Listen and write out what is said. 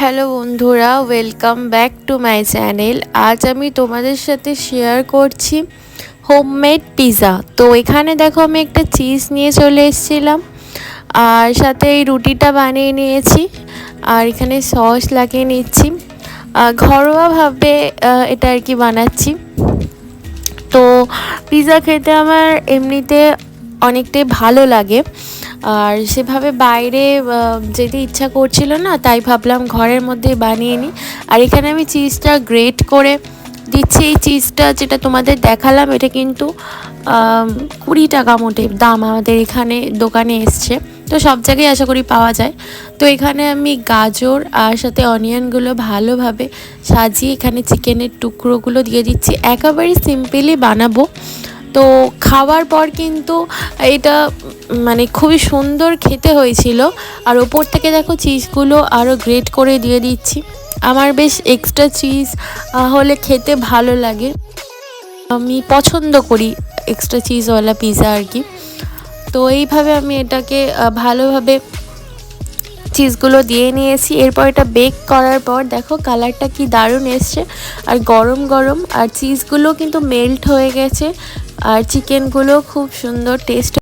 Hello বন্ধুরা, welcome back to my channel. আজ আমি তোমাদের সাথে শেয়ার করছি হোমমেড পিৎজা। তো এখানে দেখো আমি একটা চিজ নিয়ে চলে এসেছিলাম, আর সাথে এই রুটিটা বানিয়ে নিয়েছি, আর এখানে সস লাগিয়ে নিচ্ছি। ঘরোয়াভাবে এটা আর কি বানাচ্ছি। তো পিৎজা খেতে আমার এমনিতে অনেকটাই ভালো লাগে, আর সেভাবে বাইরে যেতে ইচ্ছা করছিল না, তাই ভাবলাম ঘরের মধ্যে বানিয়ে নিই। আর এখানে আমি চিজটা গ্রেট করে দিচ্ছি। এই চিজটা যেটা তোমাদের দেখালাম, এটা কিন্তু 20 টাকা মোটে দাম আমাদের এখানে দোকানে এসছে। তো সব জায়গায় আশা করি পাওয়া যায়। তো এখানে আমি গাজর আর সাথে অনিয়নগুলো ভালোভাবে সাজিয়ে এখানে চিকেনের টুকরোগুলো দিয়ে দিচ্ছি। একেবারেই সিম্পলি বানাবো। তো খাওয়ার পর কিন্তু এটা মানে খুবই সুন্দর খেতে হয়েছিল। আর ওপর থেকে দেখো চিজগুলো আরও গ্রেট করে দিয়ে দিচ্ছি। আমার বেশ এক্সট্রা চিজ হলে খেতে ভালো লাগে, আমি পছন্দ করি এক্সট্রা চিজওয়ালা পিৎজা আর কি। তো এইভাবে আমি এটাকে ভালোভাবে চিজগুলো দিয়ে নিয়েছি। এরপর এটা বেক করার পর দেখো কালারটা কি দারুণ এসছে, আর গরম গরম, আর চিজগুলো কিন্তু মেল্ট হয়ে গেছে, আর চিকেনগুলো খুব সুন্দর টেস্ট